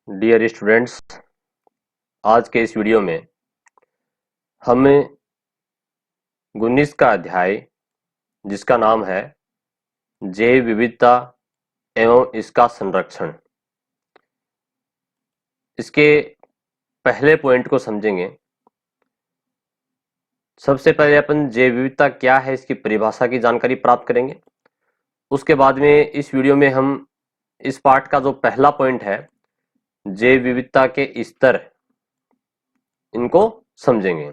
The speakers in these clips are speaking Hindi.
डियर स्टूडेंट्स, आज के इस वीडियो में हम गुणित का अध्याय जिसका नाम है जैव विविधता एवं इसका संरक्षण, इसके पहले पॉइंट को समझेंगे। सबसे पहले अपन जैव विविधता क्या है इसकी परिभाषा की जानकारी प्राप्त करेंगे। उसके बाद में इस वीडियो में हम इस पार्ट का जो पहला पॉइंट है जैव विविधता के स्तर, इनको समझेंगे।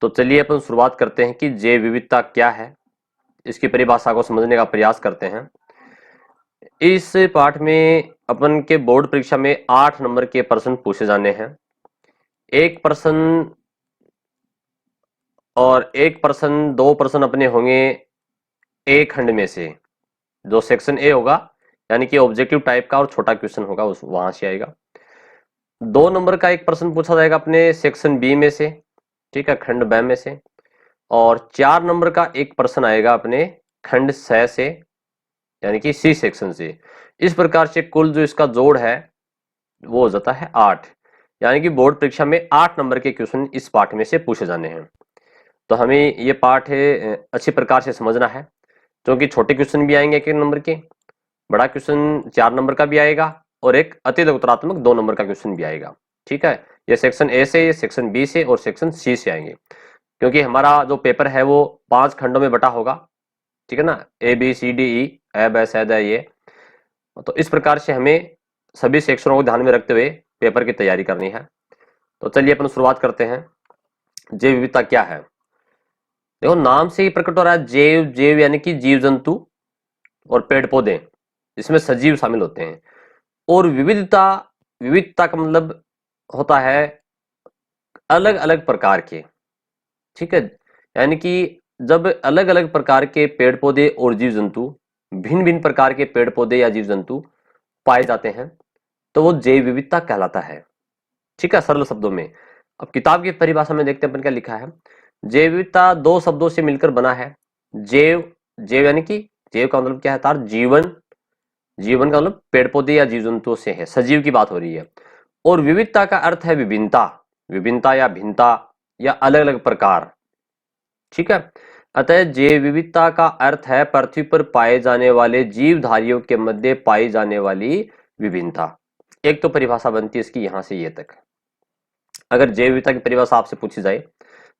तो चलिए अपन शुरुआत करते हैं कि जैव विविधता क्या है, इसकी परिभाषा को समझने का प्रयास करते हैं। इस पाठ में अपन के बोर्ड परीक्षा में 8 नंबर के प्रश्न पूछे जाने हैं। एक प्रश्न और एक प्रश्न, 2 प्रश्न अपने होंगे ए खंड में से, जो सेक्शन ए होगा यानी कि ऑब्जेक्टिव टाइप का, और छोटा क्वेश्चन होगा उस वहां से आएगा। 2 नंबर का एक प्रश्न पूछा जाएगा अपने सेक्शन बी में से, ठीक है, खंड ब में से। और 4 नंबर का एक प्रश्न आएगा अपने खंड स से यानी कि सी सेक्शन से। इस प्रकार से कुल जो इसका जोड़ है वो हो जाता है 8, यानी कि बोर्ड परीक्षा में 8 नंबर के क्वेश्चन इस पाठ में से पूछे जाने हैं। तो हमें ये पाठ अच्छी प्रकार से समझना है, क्योंकि छोटे क्वेश्चन भी आएंगे 1 नंबर के, बड़ा क्वेश्चन 4 नंबर का भी आएगा, और एक अति उत्तरात्मक 2 नंबर का क्वेश्चन भी आएगा। ठीक है, ये सेक्शन ए से, ये सेक्शन बी से और सेक्शन सी से आएंगे, क्योंकि हमारा जो पेपर है वो 5 खंडों में बटा होगा। ठीक है ना, A B C D E, ब स द ये। तो इस प्रकार से हमें सभी सेक्शनों को ध्यान में रखते हुए पेपर की तैयारी करनी है। तो चलिए अपन शुरुआत करते हैं। जैव विविधता क्या है? देखो, नाम से ही प्रकट हो रहा है जैव। जैव यानी कि जीव जंतु और पेड़ पौधे, इसमें सजीव शामिल होते हैं। और विविधता, विविधता का मतलब होता है अलग अलग प्रकार के। ठीक है, यानी कि जब अलग अलग प्रकार के पेड़ पौधे और जीव जंतु, भिन्न भिन्न प्रकार के पेड़ पौधे या जीव जंतु पाए जाते हैं, तो वो जैव विविधता कहलाता है। ठीक है, सरल शब्दों में। अब किताब की परिभाषा में देखते हैं अपन क्या लिखा है। जैव विविधता 2 शब्दों से मिलकर बना है। जैव, जैव यानी कि जैव का मतलब क्या है तार? जीवन। जीवन का मतलब पेड़ पौधे या जीव जंतुओं से है, सजीव की बात हो रही है। और विविधता का अर्थ है विभिन्नता, विभिन्नता या भिन्नता या अलग अलग प्रकार। ठीक है, अतः जैव विविधता का अर्थ है पृथ्वी पर पाए जाने वाले जीवधारियों के मध्य पाई जाने वाली विभिन्नता। एक तो परिभाषा बनती है इसकी यहां से ये तक। अगर जैव विविधता की परिभाषा आपसे पूछी जाए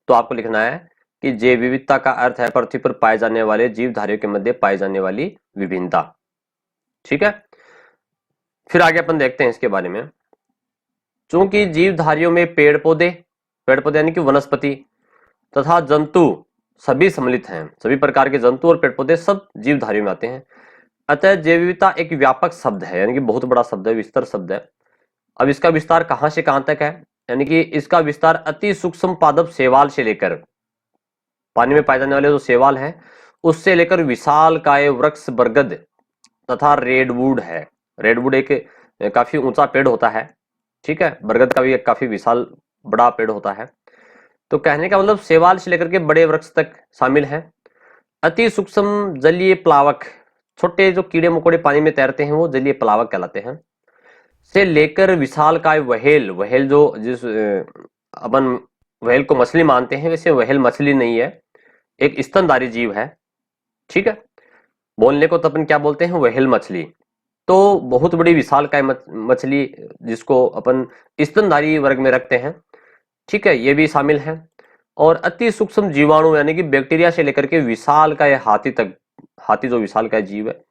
तो आपको लिखना है कि जैव विविधता का अर्थ है पृथ्वी पर पाए जाने वाले जीवधारियों के मध्य पाई जाने वाली विभिन्नता। ठीक है, फिर आगे अपन देखते हैं इसके बारे में। चूंकि जीवधारियों में पेड़ पौधे, पेड़ पौधे यानी कि वनस्पति तथा जंतु सभी सम्मिलित हैं, सभी प्रकार के जंतु और पेड़ पौधे सब जीवधारियों में आते हैं। अतः जैव विविधता एक व्यापक शब्द है, यानी कि बहुत बड़ा शब्द है, विस्तार शब्द है। अब इसका विस्तार कहां से कहां तक है? यानी कि इसका विस्तार अति सूक्ष्म पादप शैवाल से लेकर, पानी में पाए जाने वाले जो शैवाल हैं उससे लेकर विशाल काय वृक्ष बरगद तथा रेडवुड है। रेडवुड एक काफी ऊंचा पेड़ होता है। ठीक है, बरगद का भी एक काफी विशाल बड़ा पेड़ होता है। तो कहने का मतलब शैवाल से लेकर के बड़े वृक्ष तक शामिल है। अति सूक्ष्म जलीय प्लावक, छोटे जो कीड़े मकोड़े पानी में तैरते हैं वो जलीय प्लावक कहलाते हैं, से लेकर विशाल काय व्हेल। व्हेल जो जिस अपन व्हेल को मछली मानते हैं, वैसे व्हेल मछली नहीं है, एक स्तनधारी जीव है। ठीक है, बोलने को तो अपन क्या बोलते हैं? व्हेल मछली। तो बहुत बड़ी विशाल काय मछली जिसको अपन स्तनधारी वर्ग में रखते हैं। ठीक है, ये भी शामिल है। और अति सूक्ष्म जीवाणु यानी कि बैक्टीरिया से लेकर के विशाल काय हाथी तक, हाथी जो विशाल काय जीव है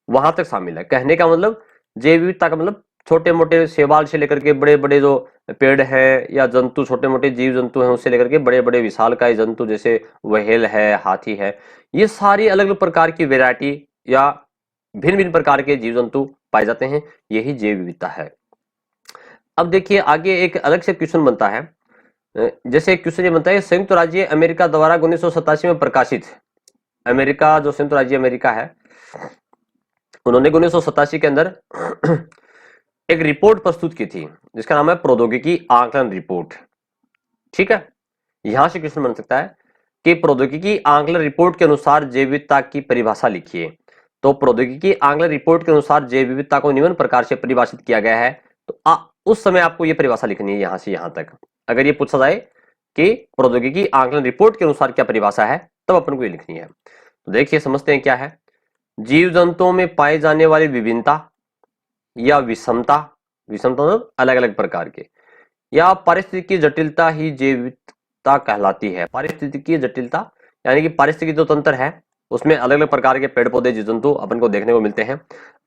वहां तक शामिल है। कहने का मतलब जैव विविधता का मतलब छोटे मोटे शैवाल से लेकर के बड़े बड़े जो पेड़ हैं या जंतु, छोटे मोटे जीव जंतु हैं, उससे लेकर के बड़े बड़े विशालकाय जंतु जैसे व्हेल है, हाथी है, ये सारी अलग अलग प्रकार की वैरायटी या भिन्न भिन्न प्रकार के जीव जंतु पाए जाते हैं, यही जैव विविधता है। अब देखिए आगे एक अलग से क्वेश्चन बनता है। जैसे एक क्वेश्चन ये बनता है, संयुक्त राज्य अमेरिका द्वारा 1987 में प्रकाशित, अमेरिका जो संयुक्त राज्य अमेरिका है उन्होंने 1987 के अंदर एक रिपोर्ट प्रस्तुत की थी जिसका नाम है प्रौद्योगिकी आकलन रिपोर्ट। ठीक है, यहां से क्वेश्चन बन सकता है कि प्रौद्योगिकी आकलन रिपोर्ट के अनुसार जैव विविधता की परिभाषा लिखिए। तो प्रौद्योगिकी आकलन रिपोर्ट के अनुसार जैव विविधता को निम्न प्रकार से परिभाषित किया गया है तो उस समय आपको ये परिभाषा लिखनी है यहां से यहां तक। अगर ये पूछा जाए कि प्रौद्योगिकी आंकलन रिपोर्ट के अनुसार क्या परिभाषा है, तब अपन को ये लिखनी है। तो देखिए समझते हैं क्या है। जीव जंतुओं में पाए जाने वाली विभिन्नता या विषमता, विषमता मतलब अलग अलग प्रकार के, या पारिस्थितिकी जटिलता ही जैविकता कहलाती है। पारिस्थितिकी जटिलता यानी कि पारिस्थितिकी जो तंत्र है उसमें अलग अलग प्रकार के पेड़ पौधे जीव जंतु अपन को देखने को मिलते हैं।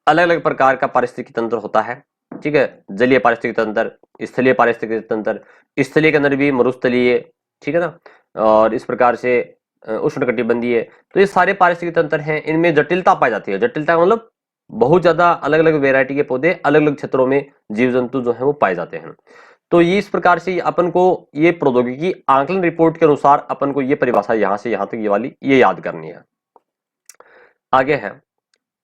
अलग अलग प्रकार का पारिस्थितिकी तंत्र होता है, ठीक है। जलीय पारिस्थितिकी तंत्र, स्थलीय पारिस्थितिकी तंत्र, स्थलीय के अंदर भी मरुस्थलीय, ठीक है ना, और इस प्रकार से उष्णकटिबंधीय। तो ये सारे पारिस्थितिकी तंत्र हैं, इनमें जटिलता पाई जाती है। जटिलता का मतलब बहुत ज्यादा अलग अलग वेरायटी के पौधे अलग अलग क्षेत्रों में जीव जंतु जो है वो पाए जाते हैं। तो ये इस प्रकार से अपन को ये प्रौद्योगिकी आंकलन रिपोर्ट के अनुसार अपन को ये परिभाषा यहां से यहां तक ये वाली ये याद करनी है। आगे है,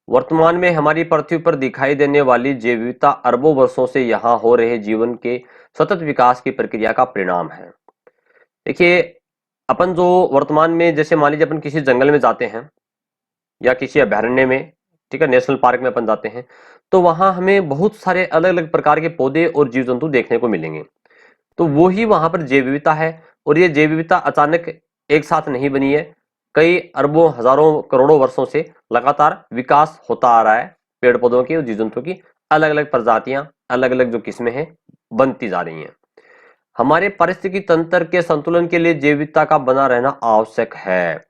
वर्तमान में हमारी पृथ्वी पर दिखाई देने वाली जैव विविधता अरबों वर्षों से यहाँ हो रहे जीवन के सतत विकास की प्रक्रिया का परिणाम है। देखिए अपन जो वर्तमान में, जैसे मान लीजिए अपन किसी जंगल में जाते हैं या किसी अभयारण्य में, ठीक है, नेशनल पार्क में अपन जाते हैं, तो वहां हमें बहुत सारे अलग अलग प्रकार के पौधे और जीव जंतु देखने को मिलेंगे। तो वो ही वहां पर जैव विविधता है। और ये जैव विविधता अचानक एक साथ नहीं बनी है, कई अरबों हजारों करोड़ों वर्षों से लगातार विकास होता आ रहा है। पेड़ पौधों की और जीव जंतुओं की अलग अलग प्रजातियां, अलग अलग जो किस्में हैं बनती जा रही हैं। हमारे पारिस्थितिकी तंत्र के संतुलन के लिए जैव विविधता का बना रहना आवश्यक है।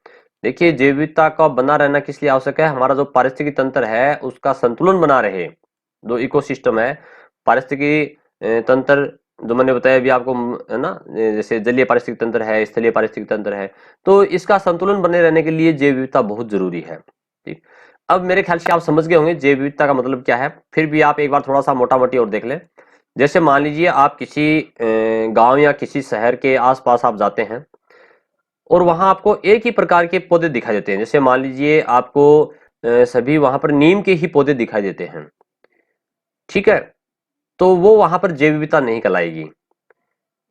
देखिए जैव विविधता का बना रहना किस लिए आवश्यक है, हमारा जो पारिस्थितिकी तंत्र है उसका संतुलन बना रहे। जो इकोसिस्टम है, पारिस्थितिकी तंत्र जो मैंने बताया अभी आपको, है ना, जैसे जलीय पारिस्थितिकी तंत्र है, स्थलीय पारिस्थितिकी तंत्र है, तो इसका संतुलन बने रहने के लिए जैव विविधता बहुत जरूरी है। ठीक, अब मेरे ख्याल से आप समझ गए होंगे जैव विविधता का मतलब क्या है। फिर भी आप एक बार थोड़ा सा मोटा मोटी और देख लें। जैसे मान लीजिए आप किसी गांव या किसी शहर के आसपास आप जाते हैं और वहां आपको एक ही प्रकार के पौधे दिखाई देते हैं। जैसे मान लीजिए आपको सभी वहां पर नीम के ही पौधे दिखाई देते हैं, ठीक है, तो वो वहां पर जैव विविधता नहीं कहलाएगी।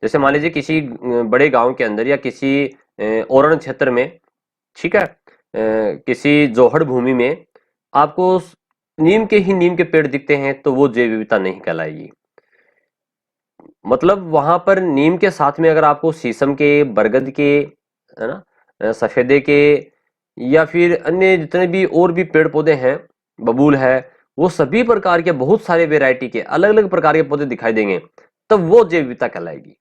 जैसे मान लीजिए किसी बड़े गांव के अंदर या किसी ओरण क्षेत्र में, ठीक है, किसी जोहड़ भूमि में आपको नीम के ही नीम के पेड़ दिखते हैं, तो वो जैव विविधता नहीं कहलाएगी। मतलब वहां पर नीम के साथ में अगर आपको शीशम के, बरगद के, है ना, सफेदे के, या फिर अन्य जितने भी और भी पेड़ पौधे हैं, बबूल है, वो सभी प्रकार के बहुत सारे वेराइटी के अलग अलग प्रकार के पौधे दिखाई देंगे, तब वो जैव विविधता कहलाएगी।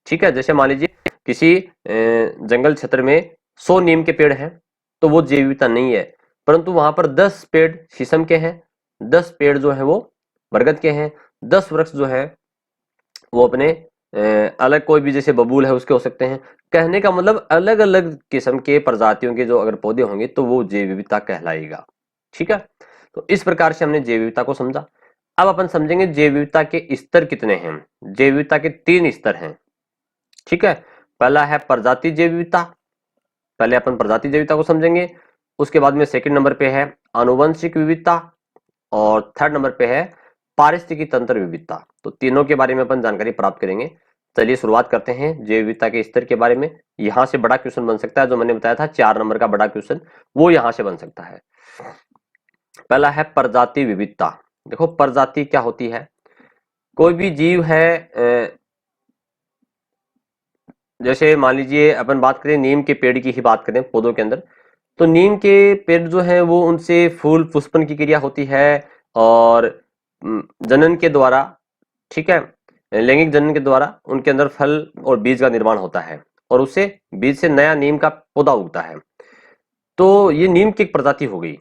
ठीक है, जैसे मान लीजिए किसी जंगल क्षेत्र में 100 नीम के पेड़ हैं, तो वो जैव विविधता नहीं है। परंतु वहां पर 10 पेड़ शीशम के हैं, 10 पेड़ जो है वो बरगद के हैं, 10 वृक्ष जो है वो अपने अलग कोई भी जैसे बबूल है उसके हो सकते हैं। कहने का मतलब अलग अलग किस्म के प्रजातियों के जो अगर पौधे होंगे तो वो जैव विविधता कहलाएगा। ठीक है, तो इस प्रकार से हमने जैव विविधता को समझा। अब अपन समझेंगे जैव विविधता के स्तर कितने हैं। जैव विविधता के 3 स्तर हैं, ठीक है। पहला है प्रजाति जैव विविधता, पहले अपन प्रजाति जैव विविधता को समझेंगे। उसके बाद में सेकंड नंबर पे है आनुवंशिक विविधता, और थर्ड नंबर पे है पारिस्थितिकी तंत्र विविधता। तो तीनों के बारे में अपन जानकारी प्राप्त करेंगे। चलिए शुरुआत करते हैं जैव विविधता के स्तर के बारे में। यहां से बड़ा क्वेश्चन बन सकता है, जो मैंने बताया था 4 नंबर का बड़ा क्वेश्चन, वो यहां से बन सकता है। पहला है प्रजाति विविधता। देखो प्रजाति क्या होती है, कोई भी जीव है, जैसे मान लीजिए अपन बात करें नीम के पेड़ की ही बात करें पौधों के अंदर, तो नीम के पेड़ जो है वो उनसे फूल पुष्पन की क्रिया होती है, और जनन के द्वारा, ठीक है, लैंगिक जनन के द्वारा उनके अंदर फल और बीज का निर्माण होता है, और उससे बीज से नया नीम का पौधा उगता है। तो ये नीम की एक प्रजाति हो गई,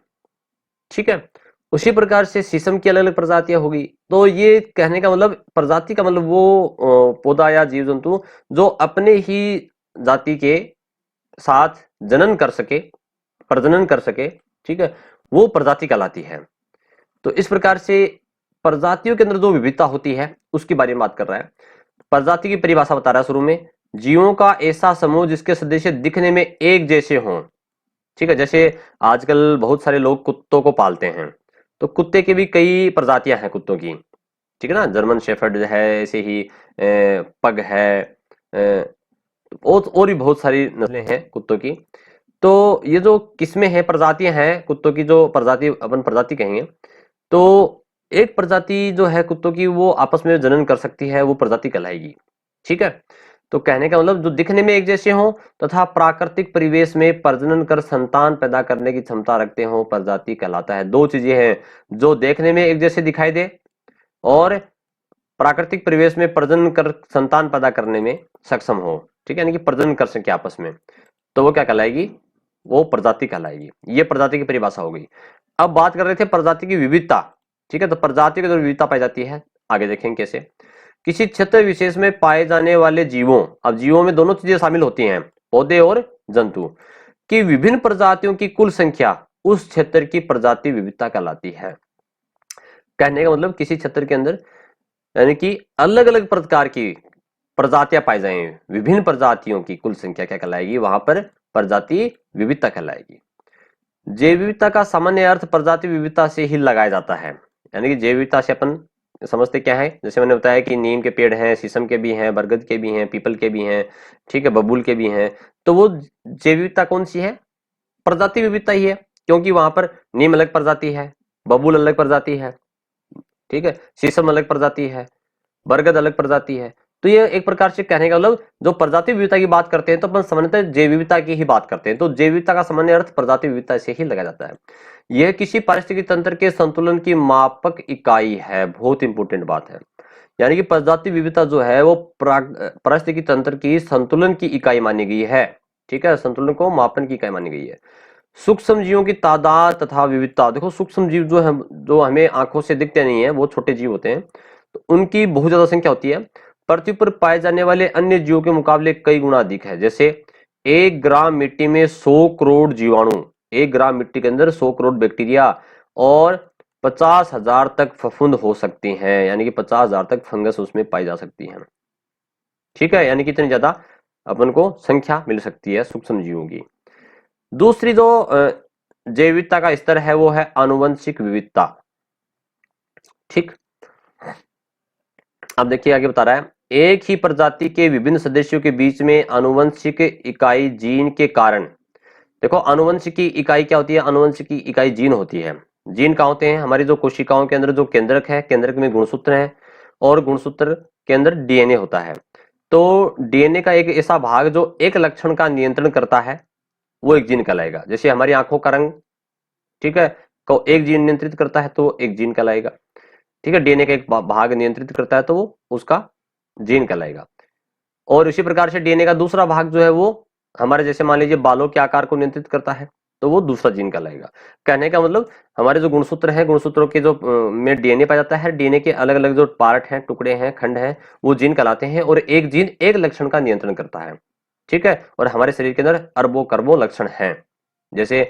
ठीक है। उसी प्रकार से शीशम की अलग अलग प्रजातियां होगी। तो ये कहने का मतलब प्रजाति का मतलब वो पौधा या जीव जंतु जो अपने ही जाति के साथ जनन कर सके, प्रजनन कर सके, ठीक है, वो प्रजाति कहलाती है। तो इस प्रकार से प्रजातियों के अंदर जो विविधता होती है उसके बारे में बात कर रहा है। प्रजाति की परिभाषा बता रहा है शुरू में, जीवों का ऐसा समूह जिसके सदस्य दिखने में एक जैसे हों, ठीक है। जैसे आजकल बहुत सारे लोग कुत्तों को पालते हैं, तो कुत्ते की भी कई प्रजातियां हैं कुत्तों की, ठीक है ना, जर्मन शेफर्ड है, ऐसे ही पग है, और भी बहुत सारी नस्लें हैं कुत्तों की। तो ये जो किस्में हैं, प्रजातियां हैं कुत्तों की, जो प्रजाति अपन प्रजाति कहेंगे, तो एक प्रजाति जो है कुत्तों की वो आपस में जनन कर सकती है, वो प्रजाति कहलाएगी। ठीक है, तो कहने का मतलब जो दिखने में एक जैसे हो तथा प्राकृतिक परिवेश में प्रजनन कर संतान पैदा करने की क्षमता रखते हो, प्रजाति कहलाता है। दो चीजें हैं, जो देखने में एक जैसे दिखाई दे और प्राकृतिक परिवेश में प्रजनन कर संतान पैदा करने में सक्षम हो। ठीक है, यानी कि प्रजनन कर सके आपस में, तो वो क्या कहलाएगी, वो प्रजाति कहलाएगी। ये प्रजाति की परिभाषा हो गई। अब बात कर रहे थे प्रजाति की विविधता। ठीक है, तो प्रजाति की जो विविधता पाई जाती है आगे देखेंगे कैसे। किसी क्षेत्र विशेष में पाए जाने वाले जीवों, अब जीवों में दोनों चीजें शामिल होती हैं, पौधे और जंतु, की विभिन्न प्रजातियों की कुल संख्या उस क्षेत्र की प्रजाति विविधता कहलाती है। कहने का मतलब किसी क्षेत्र के अंदर यानी कि अलग अलग प्रकार की प्रजातियां पाई जाए, विभिन्न प्रजातियों की कुल संख्या क्या कहलाएगी, वहां पर प्रजाति विविधता कहलाएगी। जैव विविधता का सामान्य अर्थ प्रजाति विविधता से ही लगाया जाता है। यानी कि जैव विविधता से अपन समझते क्या है, जैसे मैंने बताया कि नीम के पेड़ हैं, शीशम के भी हैं, बरगद के भी हैं, पीपल के भी हैं, ठीक है, बबूल के भी हैं, तो वो जैव विविधता कौन सी है, प्रजाति विविधता ही है, क्योंकि वहां पर नीम अलग प्रजाति है, बबूल अलग प्रजाति है, ठीक है, शीशम अलग प्रजाति है, बरगद अलग प्रजाति है। तो ये एक प्रकार से कहने का मतलब जो प्रजाति विविधता की बात करते हैं तो अपन सामान्यतः जैव विविधता की ही बात करते हैं, तो जैव विविधता का सामान्य अर्थ प्रजाति विविधता से ही लगाया जाता है। यह किसी पारिस्थितिकी तंत्र के संतुलन की मापक इकाई है, बहुत इंपॉर्टेंट बात है। यानी कि प्रजाति विविधता जो है वो पारिस्थितिकी तंत्र की संतुलन की इकाई मानी गई है। ठीक है, संतुलन को मापन की इकाई मानी गई है। सूक्ष्म जीवों की तादाद तथा विविधता, देखो सूक्ष्म जीव जो है, जो हमें आंखों से दिखते नहीं है, वो छोटे जीव होते हैं, तो उनकी बहुत ज्यादा संख्या होती है। पृथ्वी पर पाए जाने वाले अन्य जीवों के मुकाबले कई गुना अधिक है। जैसे 1 ग्राम मिट्टी में 100 करोड़ जीवाणु, 1 ग्राम मिट्टी के अंदर 100 करोड़ बैक्टीरिया और 50,000 तक फफूंद हो सकती हैं, यानी कि 50,000 तक फंगस उसमें पाई जा सकती है। ठीक है, यानी कि इतनी ज्यादा अपन को संख्या मिल सकती है सूक्ष्म जीवों की। दूसरी जो जैव विविधता का स्तर है वो है आनुवंशिक विविधता। ठीक, अब देखिए आगे बता रहा है, एक ही प्रजाति के विभिन्न सदस्यों के बीच में आनुवंशिक इकाई जीन के कारण, देखो आनुवंशिक की इकाई क्या होती है, आनुवंशिक की इकाई जीन होती है। जीन कहाँ होते हैं, हमारी जो कोशिकाओं के अंदर जो केंद्रक है, केंद्रक में गुणसूत्र है और गुणसूत्र के अंदर डीएनए होता है। तो डीएनए का एक ऐसा भाग जो एक लक्षण का नियंत्रण करता है वो एक जीन कहलाएगा। जैसे हमारी आंखों का रंग, ठीक है, को एक जीन नियंत्रित करता है तो एक जीन कहलाएगा। ठीक है, डीएनए का एक भाग नियंत्रित करता है तो वो उसका जीन कहलाएगा। और इसी प्रकार से डीएनए का दूसरा भाग जो है वो हमारे जैसे मान लीजिए बालों के आकार को नियंत्रित करता है तो वो दूसरा जीन कहलाएगा। कहने का मतलब हमारे जो गुणसूत्र हैं, गुणसूत्रों के जो में डीएनए पाया जाता है, डीएनए के अलग अलग जो पार्ट हैं, टुकड़े हैं, खंड हैं, वो जीन कहलाते हैं और एक जीन एक लक्षण का नियंत्रण करता है। ठीक है, और हमारे शरीर के अंदर अरबों खरबों लक्षण हैं, जैसे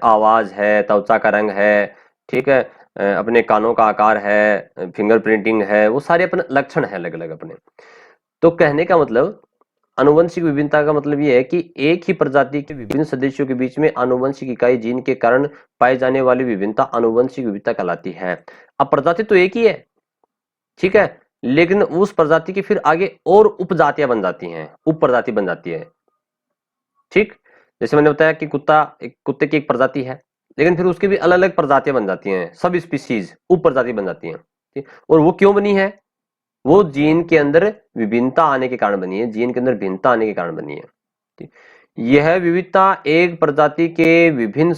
आवाज है, त्वचा का रंग है, ठीक है, अपने कानों का आकार है, फिंगर प्रिंटिंग है, वो सारे अपने लक्षण है अलग अलग अपने। तो कहने का मतलब आनुवंशिक विभिन्नता का मतलब ये है कि एक ही प्रजाति के विभिन्न सदस्यों के बीच में आनुवंशिक इकाई जीन के कारण पाई जाने वाली विभिन्नता आनुवंशिक विविधता कहलाती है। अब प्रजाति तो एक ही है, ठीक है, लेकिन उस प्रजाति की फिर आगे और उपजातियां बन जाती हैं, उप प्रजाति बन जाती है। ठीक, जैसे मैंने बताया कि कुत्ते की एक प्रजाति है, लेकिन फिर उसकी भी अलग अलग प्रजातियां बन जाती हैं, सब स्पीसीज उप प्रजाति बन जाती हैं। ठीक, और वो क्यों बनी है, वो जीन के अंदर विभिन्नता आने के कारण बनी है, जीन के अंदर भिन्नता आने के कारण बनी है। ठीक, यह विविधता एक प्रजाति के विभिन्न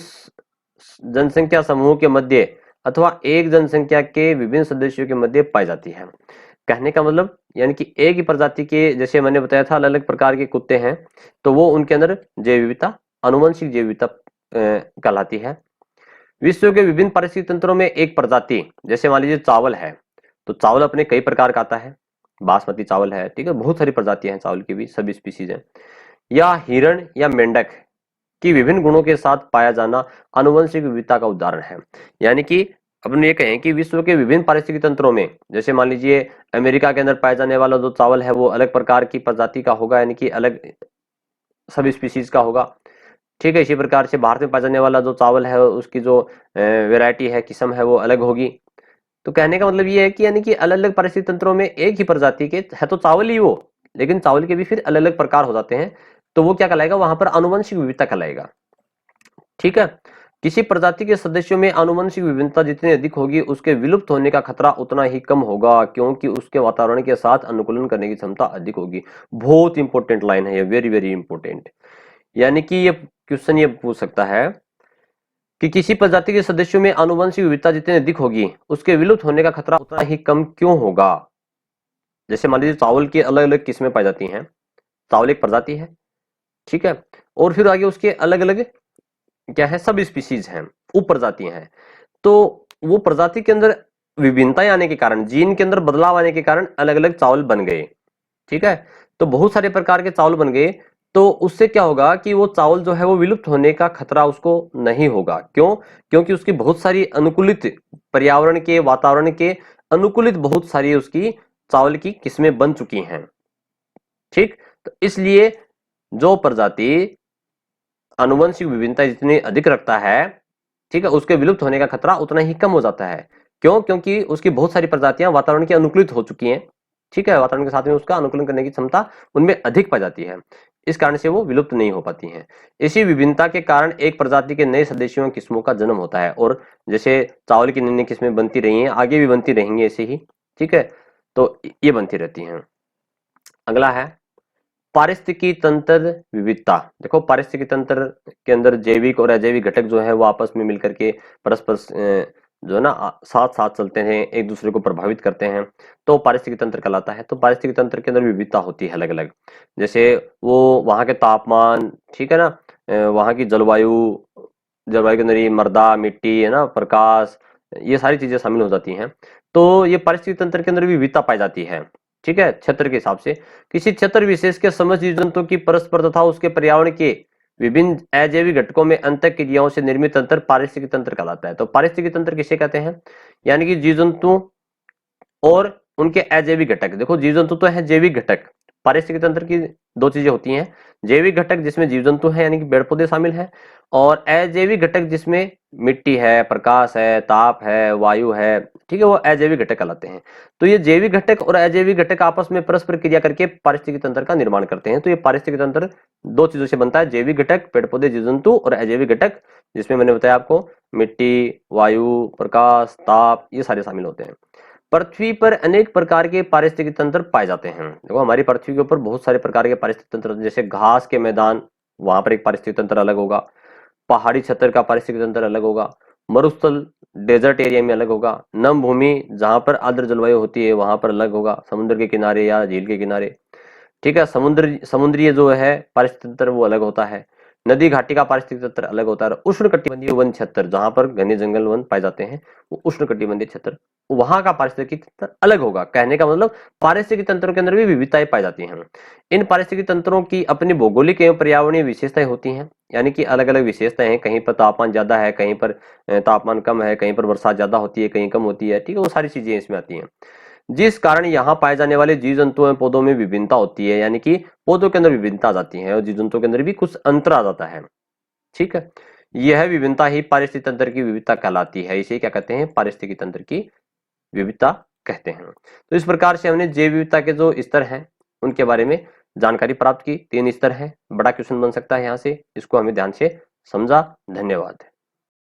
जनसंख्या समूह के मध्य अथवा एक जनसंख्या के विभिन्न सदस्यों के मध्य पाई जाती है। कहने का मतलब यानी कि एक ही प्रजाति के, जैसे मैंने बताया था अलग अलग प्रकार के कुत्ते हैं, तो वो उनके अंदर जैव विविधता, आनुवंशिक जैव विविधता कहलाती है। विश्व के विभिन्न पारिस्थितिक तंत्रों में एक प्रजाति, जैसे मान लीजिए चावल है, तो चावल अपने कई प्रकार का आता है, बासमती चावल है, ठीक है, बहुत सारी प्रजातियां हैं चावल की भी, सभी स्पीसीज हैं। या हिरण या मेंढक की विभिन्न गुणों के साथ पाया जाना आनुवंशिक विविधता का उदाहरण है। यानी कि अपन ये कहें कि विश्व के विभिन्न पारिस्थितिक तंत्रों में, जैसे मान लीजिए अमेरिका के अंदर पाया जाने वाला जो चावल है वो अलग प्रकार की प्रजाति का होगा, यानी कि अलग सब स्पीसीज का होगा। ठीक है, इसी प्रकार से भारत में पाया जाने वाला जो चावल है उसकी जो वेराइटी है, किस्म है, वो अलग होगी। तो कहने का मतलब ये है कि यानी कि अलग अलग पारिस्थितिक तंत्रों में एक ही प्रजाति के है तो चावल ही वो, लेकिन चावल के भी फिर अलग अलग प्रकार हो जाते हैं, तो वो क्या कहलाएगा, वहां पर आनुवंशिक विविधता कहलाएगा। ठीक है, किसी प्रजाति के सदस्यों में आनुवंशिक विभिन्नता जितनी अधिक होगी उसके विलुप्त होने का खतरा उतना ही कम होगा, क्योंकि उसके वातावरण के साथ अनुकूलन करने की क्षमता अधिक होगी। बहुत इंपॉर्टेंट लाइन है ये, वेरी वेरी इंपॉर्टेंट। यानी कि ये क्वेश्चन ये पूछ सकता है कि किसी प्रजाति के सदस्यों में आनुवंशिक विविधता जितनी अधिक होगी उसके विलुप्त होने का खतरा उतना ही कम क्यों होगा। जैसे मान लीजिए चावल की अलग अलग किस्में पाई जाती हैं, चावल एक प्रजाति है, ठीक है, और फिर आगे उसके अलग अलग क्या है, सब स्पीसीज हैं, उप प्रजातियां हैं। तो वो प्रजाति के अंदर विभिन्नताएं आने के कारण, जीन के अंदर बदलाव आने के कारण अलग अलग चावल बन गए, ठीक है। तो बहुत सारे प्रकार के चावल बन गए, तो उससे क्या होगा कि वो चावल जो है वो विलुप्त होने का खतरा उसको नहीं होगा। क्यों? क्योंकि उसकी बहुत सारी अनुकूलित, पर्यावरण के, वातावरण के अनुकूलित बहुत सारी उसकी चावल की किस्में बन चुकी हैं, ठीक। तो इसलिए जो प्रजाति आनुवंशिक विभिन्नता जितनी अधिक रखता है, ठीक है, उसके विलुप्त होने का खतरा उतना ही कम हो जाता है। क्यों? क्योंकि उसकी बहुत सारी प्रजातियां वातावरण के अनुकूलित हो चुकी हैं, ठीक है, वातावरण के साथ में उसका अनुकूलन करने की क्षमता उनमें अधिक पाई जाती है, इस कारण से वो विलुप्त नहीं हो पाती हैं। इसी विभिन्नता के कारण एक प्रजाति के नए सदस्यों किस्मों का जन्म होता है, और जैसे चावल की नई नई किस्में बनती रही हैं, आगे भी बनती रहेंगी ऐसे ही, ठीक है, तो ये बनती रहती हैं। अगला है पारिस्थितिकी तंत्र विविधता। देखो पारिस्थितिकी तंत्र के अंदर जैविक और अजैविक घटक जो है वो आपस में मिलकर के परस्पर जो है ना साथ साथ चलते हैं, एक दूसरे को प्रभावित करते हैं, तो पारिस्थितिकी तंत्र कहलाता है। तो पारिस्थितिकी तंत्र के अंदर विविधता होती है अलग अलग, जैसे वो वहाँ के तापमान, ठीक है ना, वहाँ की जलवायु, जलवायु के अंदर ये मृदा, मिट्टी है ना, प्रकाश, ये सारी चीजें शामिल हो जाती हैं। तो ये पारिस्थितिकी तंत्र के अंदर भी विविधता पाई जाती है, ठीक है, क्षेत्र के हिसाब से। किसी क्षेत्र विशेष के समस्त जीव जंतु की परस्पर तथा उसके पर्यावरण के विभिन्न अजैविक घटकों में अंतः क्रियाओं से निर्मित तंत्र पारिस्थितिकी तंत्र कहलाता है। तो पारिस्थितिकी तंत्र किसे कहते हैं? यानी कि जीव जंतु और उनके अजैविक घटक। देखो जीव जंतु तो है जैविक घटक, पारिस्थितिकी तंत्र की दो चीजें होती हैं, जैविक घटक जिसमें जीव जंतु है यानी कि पेड़ पौधे शामिल हैं, और अजैविक घटक जिसमें मिट्टी है, प्रकाश है, ताप है, वायु है, ठीक है, वो अजैविक घटक कहलाते हैं। तो ये जैविक घटक और अजैविक घटक आपस में परस्पर क्रिया करके पारिस्थितिकी तंत्र का निर्माण करते हैं। तो ये पारिस्थितिकी तंत्र दो चीजों से बनता है, जैविक घटक पेड़ पौधे जीव जंतु, और अजैविक घटक जिसमें मैंने बताया आपको मिट्टी, वायु, प्रकाश, ताप, ये सारे शामिल होते हैं। पृथ्वी पर अनेक प्रकार के पारिस्थितिकी तंत्र पाए जाते हैं। देखो हमारी पृथ्वी के ऊपर बहुत सारे प्रकार के पारिस्थितिकी तंत्र, जैसे घास के मैदान, वहां पर एक पारिस्थितिकी तंत्र अलग होगा, पहाड़ी क्षेत्र का पारिस्थितिकी तंत्र अलग होगा, मरुस्थल डेजर्ट एरिया में अलग होगा, नम भूमि जहां पर आर्द्र जलवायु होती है वहां पर अलग होगा, समुद्र के किनारे या झील के किनारे, ठीक है, समुद्रीय जो है पारिस्थितिक तंत्र वो अलग होता है, नदी घाटी का पारिस्थितिक तंत्र अलग होता है, उष्ण कटिबंधीय वन क्षेत्र जहां पर घने जंगल वन पाए जाते हैं वो उष्ण कटिबंधीय क्षेत्र, वहां का पारिस्थितिक तंत्र अलग होगा। कहने का मतलब पारिस्थितिक तंत्रों के अंदर भी विविधताएं पाई जाती हैं। इन पारिस्थितिक तंत्रों की अपनी भौगोलिक एवं पर्यावरणीय विशेषताएं होती हैं, यानी कि अलग अलग विशेषताएं हैं, कहीं पर तापमान ज्यादा है, कहीं पर तापमान कम है, कहीं पर बरसात ज्यादा होती है, कहीं कम होती है, ठीक है, वो सारी चीजें इसमें आती हैं, जिस कारण यहाँ पाए जाने वाले जीव जंतुओं में पौधों में विभिन्नता होती है, यानी कि पौधों के अंदर विभिन्नता आ जाती है और जीव जंतुओं के अंदर भी कुछ अंतर आ जाता है, ठीक है। यह विभिन्नता ही पारिस्थितिक तंत्र की विविधता कहलाती है, इसे क्या कहते हैं? पारिस्थितिक तंत्र की विविधता कहते हैं। तो इस प्रकार से हमने जैव विविधता के जो स्तर हैं उनके बारे में जानकारी प्राप्त की। 3 स्तर है, बड़ा क्वेश्चन बन सकता है यहाँ से, इसको हमें ध्यान से समझा। धन्यवाद।